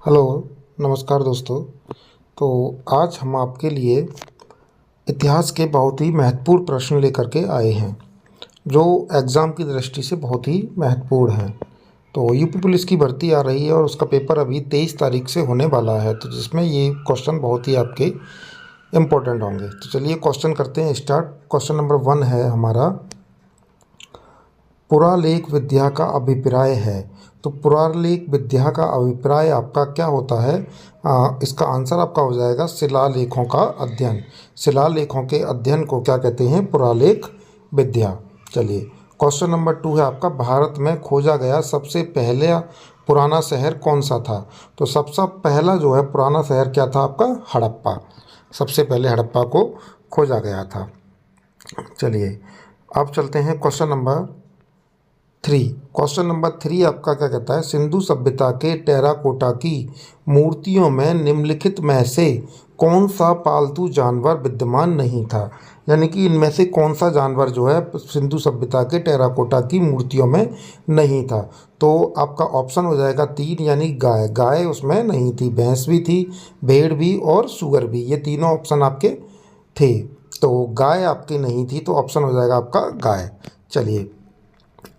Hello, नमस्कार दोस्तों। तो आज हम आपके लिए इतिहास के बहुत ही महत्वपूर्ण प्रश्न लेकर के आए हैं, जो एग्ज़ाम की दृष्टि से बहुत ही महत्वपूर्ण हैं। तो यूपी पुलिस की भर्ती आ रही है और उसका पेपर अभी 23 तारीख से होने वाला है, तो जिसमें ये क्वेश्चन बहुत ही आपके इम्पोर्टेंट होंगे। तो चलिए क्वेश्चन करते हैं स्टार्ट। क्वेश्चन नंबर 1 है हमारा, पुरालेख विद्या का अभिप्राय है। तो पुरालेख विद्या का अभिप्राय आपका क्या होता है? इसका आंसर आपका हो जाएगा शिलालेखों का अध्ययन। शिलालेखों के अध्ययन को क्या कहते हैं? पुरालेख विद्या। चलिए क्वेश्चन नंबर 2 है आपका, भारत में खोजा गया सबसे पहले पुराना शहर कौन सा था? तो सबसे पहला जो है पुराना शहर क्या था आपका? हड़प्पा। सबसे पहले हड़प्पा को खोजा गया था। चलिए अब चलते हैं क्वेश्चन नंबर 3। क्वेश्चन नंबर 3 आपका क्या कहता है? सिंधु सभ्यता के टेराकोटा की मूर्तियों में निम्नलिखित में से कौन सा पालतू जानवर विद्यमान नहीं था? यानी कि इनमें से कौन सा जानवर जो है सिंधु सभ्यता के टेराकोटा की मूर्तियों में नहीं था? तो आपका ऑप्शन हो जाएगा 3, यानी गाय। गाय उसमें नहीं थी, भैंस भी थी, भेड़ भी और सुअर भी। ये तीनों ऑप्शन आपके थे, तो गाय आपकी नहीं थी, तो ऑप्शन हो जाएगा आपका गाय। चलिए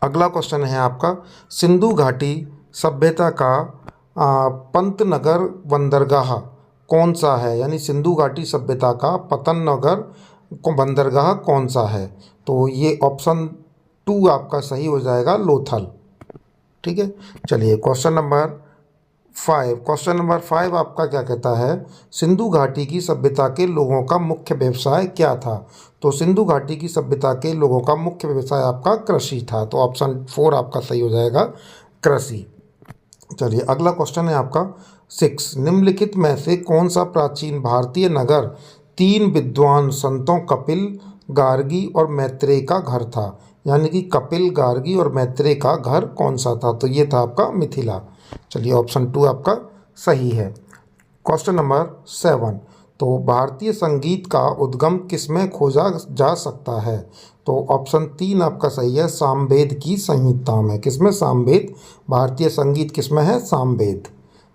अगला क्वेश्चन है आपका, सिंधु घाटी सभ्यता का पंतनगर बंदरगाह कौन सा है? यानी सिंधु घाटी सभ्यता का पतननगर बंदरगाह कौन सा है? तो ये ऑप्शन 2 आपका सही हो जाएगा, लोथल। ठीक है। चलिए क्वेश्चन नंबर 5। क्वेश्चन नंबर 5 आपका क्या कहता है? सिंधु घाटी की सभ्यता के लोगों का मुख्य व्यवसाय क्या था? तो सिंधु घाटी की सभ्यता के लोगों का मुख्य व्यवसाय आपका कृषि था, तो ऑप्शन 4 आपका सही हो जाएगा, कृषि। चलिए अगला क्वेश्चन है आपका 6। निम्नलिखित में से कौन सा प्राचीन भारतीय नगर 3 विद्वान संतों कपिल, गार्गी और मैत्रेय का घर था? यानी कि कपिल, गार्गी और मैत्रेय का घर कौन सा था? तो ये था आपका मिथिला। चलिए ऑप्शन 2 आपका सही है। Question number 7। तो भारतीय संगीत का उद्गम किसमें खोजा जा सकता है? तो ऑप्शन 3 आपका सही है, सामवेद की संहिता में। किसमें? सामवेद। भारतीय संगीत किसमें है? सामवेद।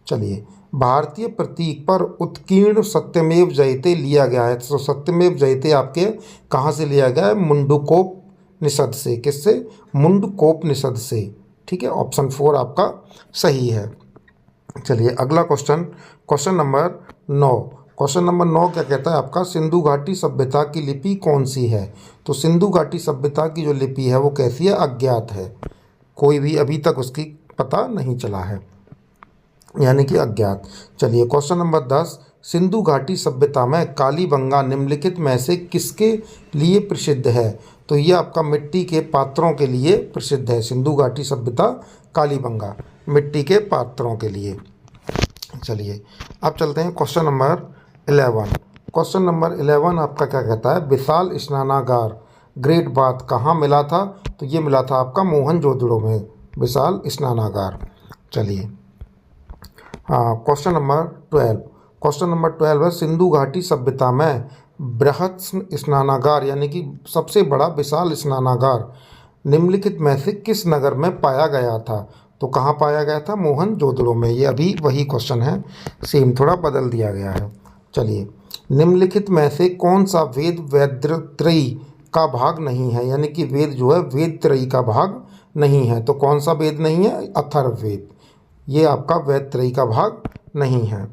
चलिए भारतीय प्रतीक पर उत्कीर्ण सत्यमेव जयते लिया गया है। तो सत्यमेव जयते आपके कहाँ से लिया गया है? मुंडकोप निषद से। किससे? मुंडकोप निषद से। ठीक है, ऑप्शन 4 आपका सही है। चलिए अगला question, question number 9। Question number 9 क्या कहता है आपका? सिंधु घाटी सभ्यता की लिपि कौन सी है? तो सिंधु घाटी सभ्यता की जो लिपि है वो कैसी है? अज्ञात है, कोई भी अभी तक उसकी पता नहीं चला है, यानी कि अज्ञात। चलिए क्वेश्चन नंबर 10। सिंधु घाटी सभ्यता में कालीबंगा निम्नलिखित में से किसके लिए प्रसिद्ध है? तो ये आपका मिट्टी के पात्रों के लिए प्रसिद्ध है। सिंधु घाटी सभ्यता कालीबंगा मिट्टी के पात्रों के लिए। चलिए अब चलते हैं क्वेश्चन नंबर 11। क्वेश्चन नंबर 11 आपका क्या कहता है? विशाल स्नानागार ग्रेट बाथ कहाँ मिला था? तो ये मिला था आपका मोहनजोदड़ो में, विशाल स्नानागार। चलिए क्वेश्चन नंबर 12। क्वेश्चन नंबर 12 है, सिंधु घाटी सभ्यता में बृहत स्नानागार यानी कि सबसे बड़ा विशाल स्नानागार निम्नलिखित में से किस नगर में पाया गया था? तो कहाँ पाया गया था? मोहनजोदड़ो में। ये अभी वही क्वेश्चन है, सेम थोड़ा बदल दिया गया है। चलिए निम्नलिखित में से कौन सा वेद वेदत्रयी का भाग नहीं है? यानी कि वेद जो है वेदत्रयी का भाग नहीं है। तो कौन सा वेद नहीं है? अथर्ववेद। ये आपका वेदत्रयी का भाग नहीं है।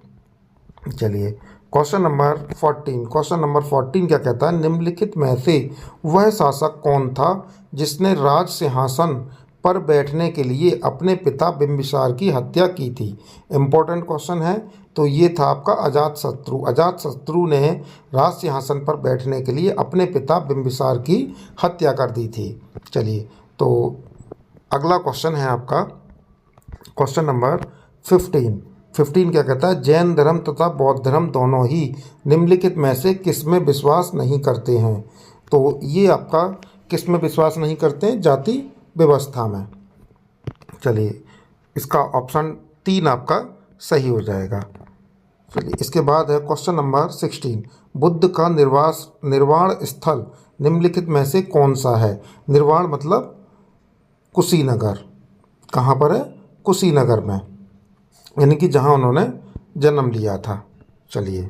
चलिए क्वेश्चन नंबर 14। क्वेश्चन नंबर 14 क्या कहता है? निम्नलिखित में से वह शासक कौन था जिसने राज सिंहासन पर बैठने के लिए अपने पिता बिंबिसार की हत्या की थी? इम्पोर्टेंट क्वेश्चन है। तो ये था आपका अजातशत्रु। अजातशत्रु ने राज सिंहासन पर बैठने के लिए अपने पिता बिंबिसार की हत्या कर दी थी। चलिए तो अगला क्वेश्चन है आपका क्वेश्चन नंबर 15। 15 क्या कहता है? जैन धर्म तथा बौद्ध धर्म दोनों ही निम्नलिखित में से किस में विश्वास नहीं करते हैं? तो ये आपका किस में विश्वास नहीं करते हैं? जाति व्यवस्था में। चलिए इसका ऑप्शन 3 आपका सही हो जाएगा। चलिए इसके बाद है क्वेश्चन नंबर 16। बुद्ध का निर्वाण स्थल निम्नलिखित में से कौन सा है? निर्वाण मतलब कुशीनगर। कहाँ पर है? कुशीनगर में। यानी कि जहाँ उन्होंने जन्म लिया था। चलिए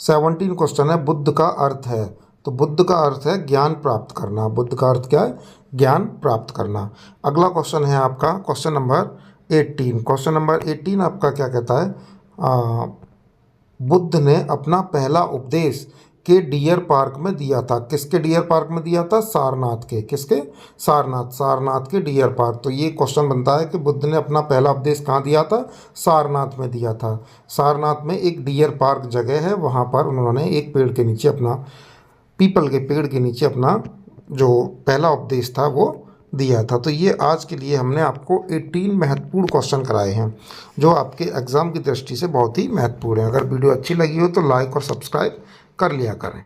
17 क्वेश्चन है, बुद्ध का अर्थ है। तो बुद्ध का अर्थ है ज्ञान प्राप्त करना। बुद्ध का अर्थ क्या है? ज्ञान प्राप्त करना। अगला क्वेश्चन है आपका क्वेश्चन नंबर 18। क्वेश्चन नंबर 18 आपका क्या कहता है? बुद्ध ने अपना पहला उपदेश के डियर पार्क में दिया था। किसके डियर पार्क में दिया था? सारनाथ के। किसके? सारनाथ के डियर पार्क। तो ये क्वेश्चन बनता है कि बुद्ध ने अपना पहला उपदेश कहाँ दिया था? सारनाथ में दिया था। सारनाथ में एक डियर पार्क जगह है, वहाँ पर उन्होंने एक पेड़ के नीचे अपना, पीपल के पेड़ के नीचे अपना जो पहला उपदेश था वो दिया था। तो ये आज के लिए हमने आपको 18 महत्वपूर्ण क्वेश्चन कराए हैं जो आपके एग्ज़ाम की दृष्टि से बहुत ही महत्वपूर्ण है। अगर वीडियो अच्छी लगी हो तो लाइक और सब्सक्राइब कर लिया करें।